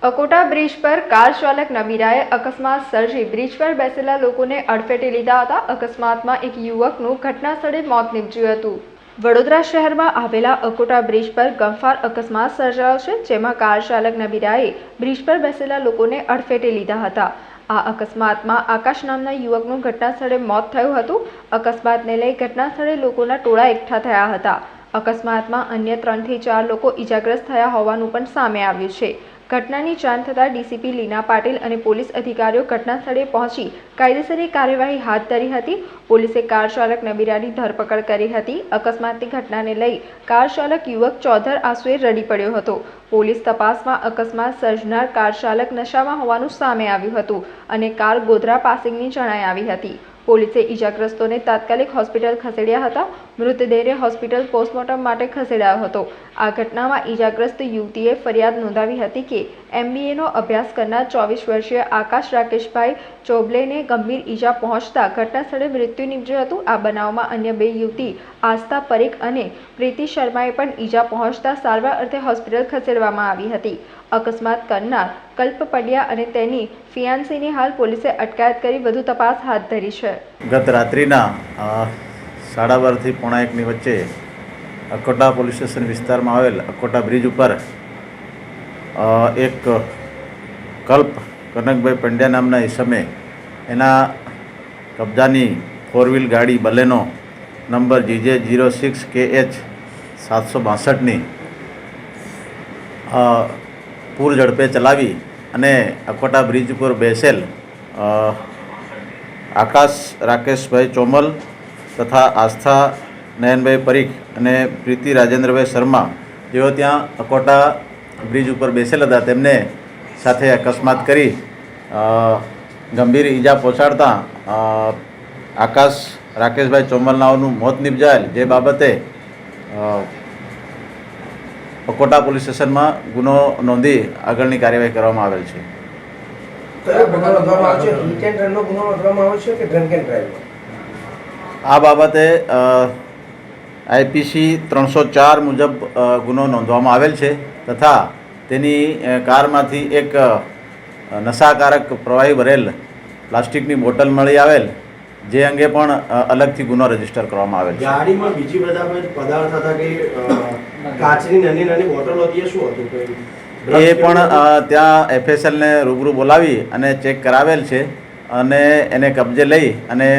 Akota bridge પર car ચાલક નબીરાએ અકસ્માત સર્જી બ્રિજ પર બેસેલા લોકોને અડફેટે લીધા હતા. અકસ્માતમાં એક યુવકનું ઘટના સ્થળે મોત નીપજ્યું હતું. વડોદરા શહેરમાં આવેલા અકોટા બ્રિજ પર ગમખ્વાર અકસ્માત સર્જાયો છે, જેમાં કાર ચાલક નબીરાએ બ્રિજ પર બેસેલા લોકોને અડફેટે લીધા હતા. આ અકસ્માતમાં આકાશ નામના યુવકનું ઘટના સ્થળે મોત થયું હતું. અકસ્માતને લઈ ઘટના સ્થળે લોકોના ટોળા એકઠા થયા હતા. અકસ્માતમાં અન્ય 3 થી 4 લોકો ઈજાગ્રસ્ત થયા હોવાનું પણ સામે આવ્યું છે. ઘટનાની જાણ થતાં ડીસીપી લીના પાટીલ અને પોલીસ અધિકારીઓ ઘટના સ્થળે પહોંચી કાયદેસરની કાર્યવાહી હાથ ધરી હતી. પોલીસે કાર ચાલક નબીરાની ધરપકડ કરી હતી. અકસ્માતની ઘટનાને લઈ કાર ચાલક યુવક ચોધર આંસુએ રડી પડ્યો હતો. પોલીસ તપાસમાં અકસ્માત સર્જનાર કાર ચાલક નશામાં હોવાનું સામે આવ્યું હતું અને કાર ગોધરા પાસિંગની જણાઈ આવી હતી. પોલીસે ઈજાગ્રસ્તોને તાત્કાલિક હોસ્પિટલ ખસેડ્યા હતા. મૃતદેહને હોસ્પિટલ પોસ્ટમોર્ટમ માટે ખસેડાયો હતો. આ ઘટનામાં ઈજાગ્રસ્ત યુવતીએ ફરિયાદ નોંધાવી હતી કે MBAનો અભ્યાસ કરનાર 24 વર્ષીય આકાશ રાકેશભાઈ ચોબલેને ગંભીર ઈજા પહોંચતા ઘટના સ્થળે મૃત્યુ નીપજ્યું હતું. આ બનાવમાં અન્ય 2 યુવતી આસ્થા પરીખ અને પ્રીતિ શર્માએ પણ ઈજા પહોંચતા સારવાર અર્થે હોસ્પિટલ ખસેડવામાં આવી હતી. અકસ્માત કરનાર કલ્પ પડિયા અને તેની ફિયાન્સીની હાલ પોલીસે અટકાયત કરી વધુ તપાસ હાથ ધરી છે. ગત રાત્રિના 12:30 થી 1:45 વચ્ચે અકોટા પોલીસ સ્ટેશન વિસ્તારમાં આવેલ અકોટા બ્રિજ ઉપર એક કલ્પ કનકભાઈ પંડ્યા નામના ઈસમે એના કબજાની 4 વ્હીલ ગાડી બલેનો નંબર GJ06KH 762ની પૂર ઝડપે ચલાવી અને અકોટા બ્રિજ ઉપર બેસેલ આકાશ રાકેશભાઈ ચોમલ તથા આસ્થા નયનભાઈ પરીખ અને પ્રીતિ રાજેન્દ્રભાઈ શર્મા જેઓ ત્યાં અકોટા બ્રિજ ઉપર બેસેલ હતા, તેમને સાથે અકસ્માત કરી ગંભીર ઈજા પહોંચાડતા આકાશ રાકેશભાઈ ચોમલનાઓનું મોત નીપજાયેલ, જે બાબતે અકોટા પોલીસ સ્ટેશનમાં ગુનો નોંધી આગળની કાર્યવાહી કરવામાં આવેલ છે. આ બાબતે IPC 304 મુજબ ગુનો નોંધવામાં આવેલ છે તથા તેની કારમાંથી એક નશાકારક પ્રવાહી ભરેલ પ્લાસ્ટિકની બોટલ મળી આવેલ, જે અંગે પણ અલગથી ગુનો રજીસ્ટર કરવામાં આવેલ છે. ગાડીમાં બીજી બધા પદાર્થ હતા કે કાચની નાની નાની બોટલો હતી, શું હતું? એ પણ ત્યાં FSLને રૂબરૂ બોલાવી અને ચેક કરાવેલ છે અને એને કબજે લઈ અને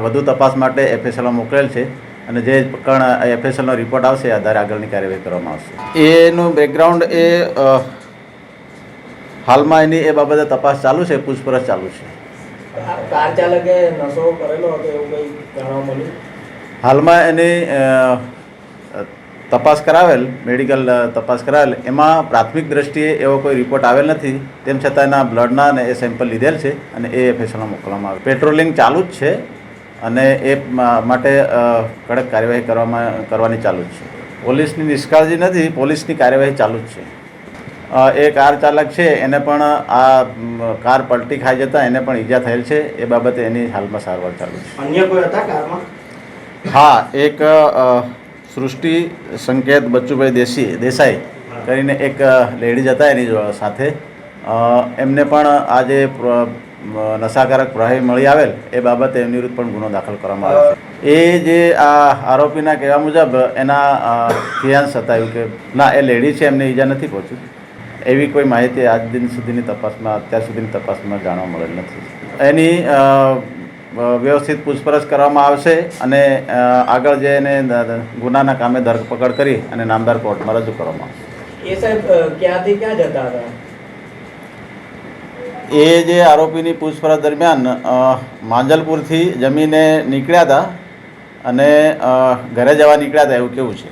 વધુ તપાસ માટે FSLમાં મોકલેલ છે અને જે પણ FSLનો રિપોર્ટ આવશે આધારે આગળની કાર્યવાહી કરવામાં આવશે. એનું બેકગ્રાઉન્ડ હાલમાં એની એ બાબતે તપાસ ચાલુ છે, પૂછપરછ ચાલુ છે. કાર ચાલકે નશો કરેલો હતો એવું કંઈ જાણવા મળ્યું? હાલમાં એની તપાસ કરાવેલ, મેડિકલ તપાસ કરાવેલ, એમાં પ્રાથમિક દ્રષ્ટિએ એવો કોઈ રિપોર્ટ આવેલ નથી. તેમ છતાં એના બ્લડના અને એ સેમ્પલ લીધેલ છે અને એ FSLમાં મોકલવામાં આવે. પેટ્રોલિંગ ચાલુ જ છે અને એ માટે કડક કાર્યવાહી કરવાની ચાલુ જ છે. પોલીસની નિષ્કાળજી નથી, પોલીસની કાર્યવાહી ચાલુ જ છે. એ કાર ચાલક છે એને પણ આ કાર પલટી ખાઈ જતાં એને પણ ઈજા થયેલ છે. એ બાબતે એની હાલમાં સારવાર ચાલુ છે. અન્ય કોઈ હતા કારમાં? હા, એક સૃષ્ટિ સંકેત બચ્ચુભાઈ દેસાઈ કરીને એક લેડીઝ હતા એની સાથે, એમને પણ આ જે નશાકારક પ્રવાહી મળી આવેલ એ બાબતે એમની વિરુદ્ધ પણ ગુનો દાખલ કરવામાં આવ્યો છે. એ જે આ આરોપીના કહેવા મુજબ એના ફિયાન્સ હતા, એવું કે ના, એ લેડી છે, એમને ઈજા નથી પહોંચી એવી કોઈ માહિતી આજ દિન સુધીની તપાસમાં, અત્યાર સુધીની તપાસમાં જાણવા મળેલ નથી. એની વ્યવસ્થિત પૂછપરછ કરવામાં આવશે અને આગળ જે એને ગુનાના કામે ધરપકડ કરી અને નામદાર કોર્ટમાં રજૂ કરવામાં આવશે. એ સાહેબ ક્યાંથી ક્યાં જતા હતા? એ જે આરોપીની પૂછપરછ દરમિયાન માંજલપુરથી જમીને નીકળ્યા હતા અને ઘરે જવા નીકળ્યા હતા એવું કેવું છે.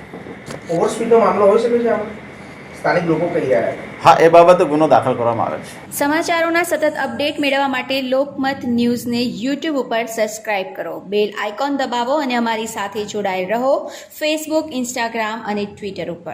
ઓવરસ્પીડનો મામલો હોઈ શકે છે આમાં? સ્થાનિક લોકો કહી રહ્યા છે. હા, એ બાબતે ગુનો દાખલ કરવામાં આવે છે. સમાચારોના સતત અપડેટ મેળવવા માટે લોકમત ન્યૂઝને YouTube ઉપર સબસ્ક્રાઇબ કરો, બેલ આઇકોન દબાવો અને અમારી સાથે જોડાયેલ રહો Facebook, Instagram અને Twitter ઉપર.